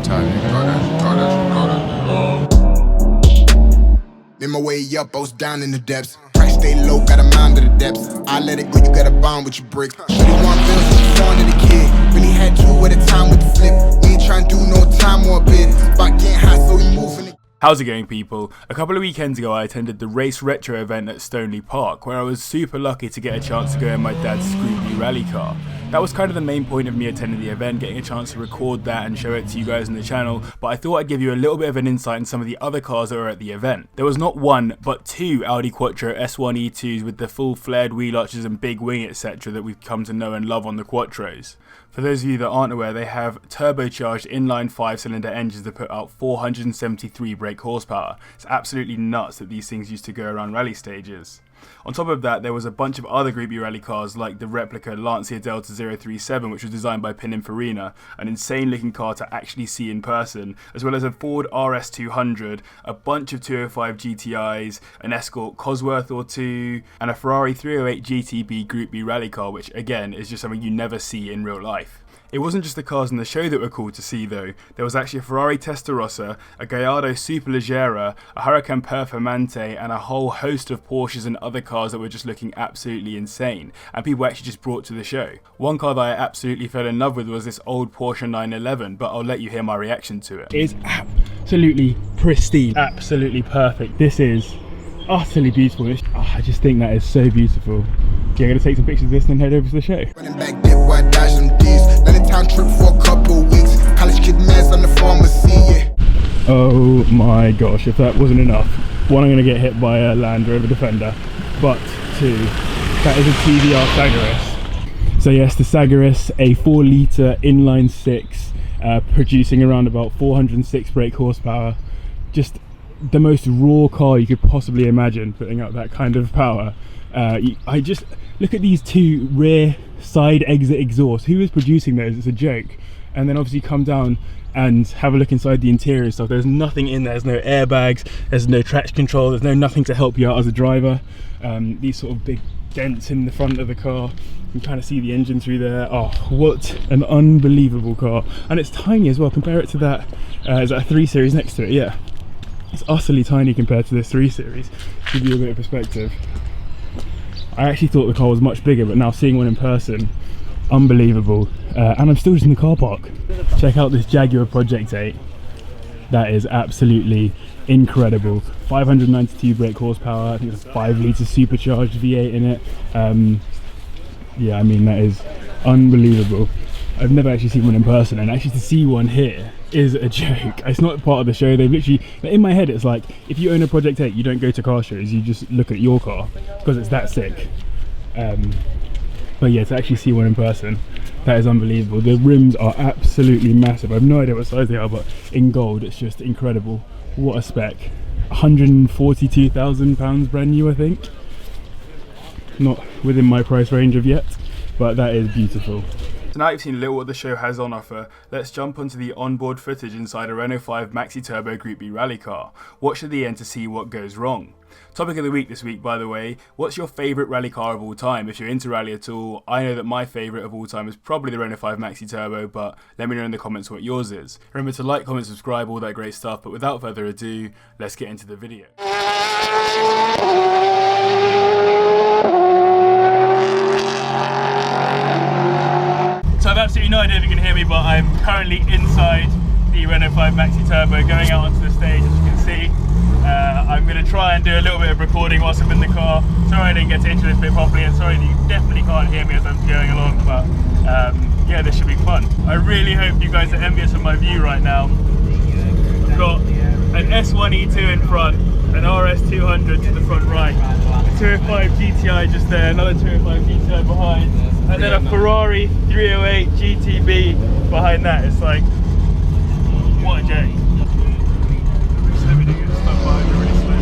Made my way up, I was down in the depths. Price stay low, got a mind of the depths. I let it go, you gotta bond with your brick. Really want bills, so on to the kid. Really had two at a time with the flip. We ain't trying to do no time or a bid. Spot getting hot, so we moving. How's it going, people? A couple of weekends ago I attended the Race Retro event at Stoneleigh Park, where I was super lucky to get a chance to go in my dad's Group B rally car. That was kind of the main point of me attending the event, getting a chance to record that and show it to you guys on the channel, but I thought I'd give you a little bit of an insight in some of the other cars that were at the event. There was not one, but two Audi Quattro S1 E2s with the full flared wheel arches and big wing etc. that we've come to know and love on the Quattros. For those of you that aren't aware, they have turbocharged inline 5-cylinder engines that put out 473 brake horsepower. It's absolutely nuts that these things used to go around rally stages. On top of that, there was a bunch of other Group B rally cars like the replica Lancia Delta 037, which was designed by Pininfarina, an insane looking car to actually see in person, as well as a Ford RS200, a bunch of 205 GTIs, an Escort Cosworth or two, and a Ferrari 308 GTB Group B rally car, which again is just something you never see in real life. It wasn't just the cars in the show that were cool to see though. There was actually a Ferrari Testarossa, a Gallardo Superleggera, a Huracan Performante, and a whole host of Porsches and other cars that were just looking absolutely insane, and people actually just brought to the show. One car that I absolutely fell in love with was this old Porsche 911, but I'll let you hear my reaction to it. It's absolutely pristine, absolutely perfect. This is utterly beautiful. I just think that is so beautiful. Yeah, I'm going to take some pictures of this and then head over to the show. Running back dip while I dodge them D's. Let a town trip for a couple weeks. College kid mess on the pharmacy, yeah. Oh my gosh, if that wasn't enough. One, I'm going to get hit by a Land Rover Defender. But two, that is a TVR Sagaris. So yes, the Sagaris, a 4-litre inline 6, producing around about 406 brake horsepower. Just the most raw car you could possibly imagine, putting out that kind of power. I just look at these two rear side exit exhausts. Who is producing those? It's a joke. And then obviously come down and have a look inside the interior and stuff. There's nothing in there. There's no airbags, there's no traction control, there's nothing to help you out as a driver. These sort of big dents in the front of the car, you can kind of see the engine through there. Oh, what an unbelievable car. And it's tiny as well. Compare it to that, is that a 3 Series next to it? Yeah, it's utterly tiny compared to this 3 Series. Give you a bit of perspective. I actually thought the car was much bigger, but now seeing one in person, unbelievable. And I'm still just in the car park. Check out this Jaguar Project 8. That is absolutely incredible. 592 brake horsepower, I think it's a 5-litre supercharged V8 in it. Yeah, I mean, that is unbelievable. I've never actually seen one in person, and actually to see one here is a joke. It's not part of the show. They've literally, in my head it's like, if you own a Project 8, you don't go to car shows, you just look at your car because it's that sick. But yeah, to actually see one in person, that is unbelievable. The rims are absolutely massive. I have no idea what size they are, but in gold it's just incredible. What a spec. £142,000 brand new, I think. Not within my price range of yet, but that is beautiful. So now you've seen a little what the show has on offer, let's jump onto the onboard footage inside a Renault 5 Maxi Turbo Group B rally car. Watch to the end to see what goes wrong. Topic of the week this week, by the way, what's your favourite rally car of all time? If you're into rally at all, I know that my favourite of all time is probably the Renault 5 Maxi Turbo, but let me know in the comments what yours is. Remember to like, comment, subscribe, all that great stuff, but without further ado, let's get into the video. So I've absolutely no idea if you can hear me, but I'm currently inside the Renault 5 Maxi Turbo going out onto the stage, as you can see. I'm going to try and do a little bit of recording whilst I'm in the car. Sorry I didn't get to intro this bit properly, and sorry that you definitely can't hear me as I'm going along, but yeah, this should be fun. I really hope you guys are envious of my view right now. I've got an S1 E2 in front, an RS200 to the front right, a 205 GTI just there, another 205 GTI behind, and then a Ferrari 308 GTB behind that. It's like, what a joke. Just let me do good stuff behind me really slowly.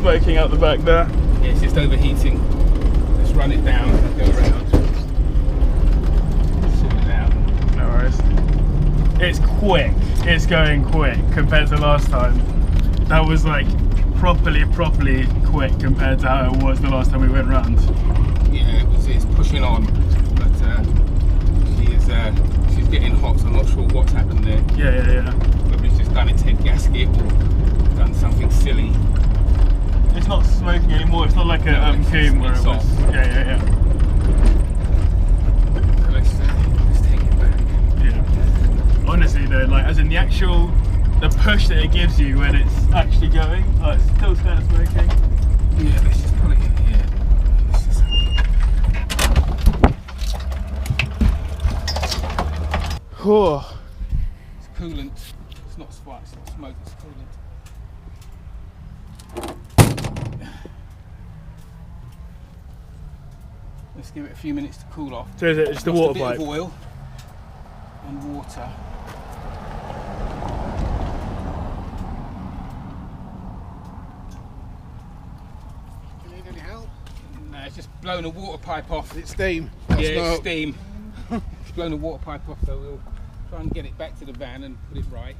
smoking out the back there. Yeah, it's just overheating. Let's run it down and go around. Sort it out. No worries. It's quick. It's going quick compared to last time. That was like properly quick compared to how it was the last time we went round. Yeah, it's pushing on, but she's getting hot, so I'm not sure what's happened there. Yeah. Whether it's just done its head gasket or done something silly. It's not smoking anymore. It's not like a Coom where it was. Yeah. So let's take it back. Yeah. Honestly though, like as in the push that it gives you when it's actually going, like it's still kind of smoking. Yeah, let's just pull it in here. Oh. It's coolant. It's not spark, it's not smoke, it's coolant. Let's give it a few minutes to cool off. So is it just the water Lost a pipe? bit of oil and water. It's just blown a water pipe off. It's steam. Yeah, it's steam. It's blown a water pipe off, so we'll try and get it back to the van and put it right.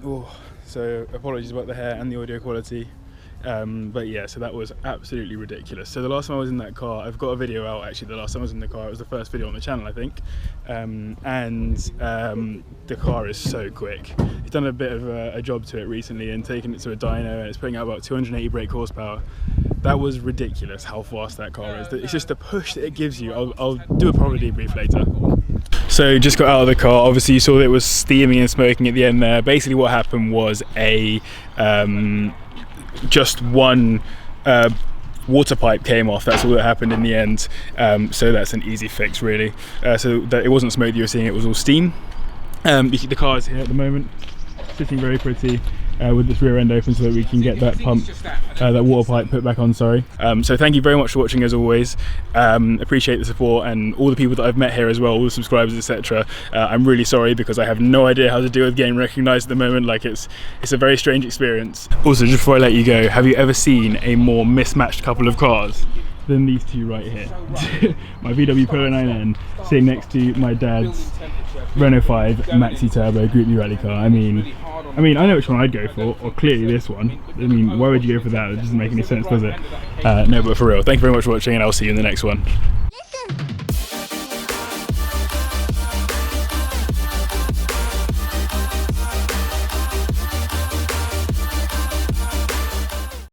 Oh, so apologies about the hair and the audio quality. But yeah, so that was absolutely ridiculous. So the last time I was in that car, I've got a video out actually. The last time I was in the car, it was the first video on the channel, I think. The car is so quick. It's done a bit of a job to it recently and taken it to a dyno, and it's putting out about 280 brake horsepower. That was ridiculous how fast that car is. It's just the push that it gives you. I'll do a proper debrief later. So just got out of the car. Obviously you saw that it was steaming and smoking at the end there. Basically what happened was just one water pipe came off. That's all that happened in the end. So that's an easy fix really. So that it wasn't smoke that you were seeing, it was all steam. The car is here at the moment, sitting very pretty. With this rear end open so that we can get that pump, that water pipe put back on, sorry. So thank you very much for watching as always. Appreciate the support and all the people that I've met here as well, all the subscribers, etc. I'm really sorry because I have no idea how to deal with getting recognised at the moment. Like it's a very strange experience. Also, just before I let you go, have you ever seen a more mismatched couple of cars than these two right here? My VW Polo 9N sitting next to my dad's Renault 5 Maxi Turbo Group B rally car. I mean, I know which one I'd go for, or clearly this one. I mean, why would you go for that? It doesn't make any sense, does it? No, but for real, thank you very much for watching, and I'll see you in the next one.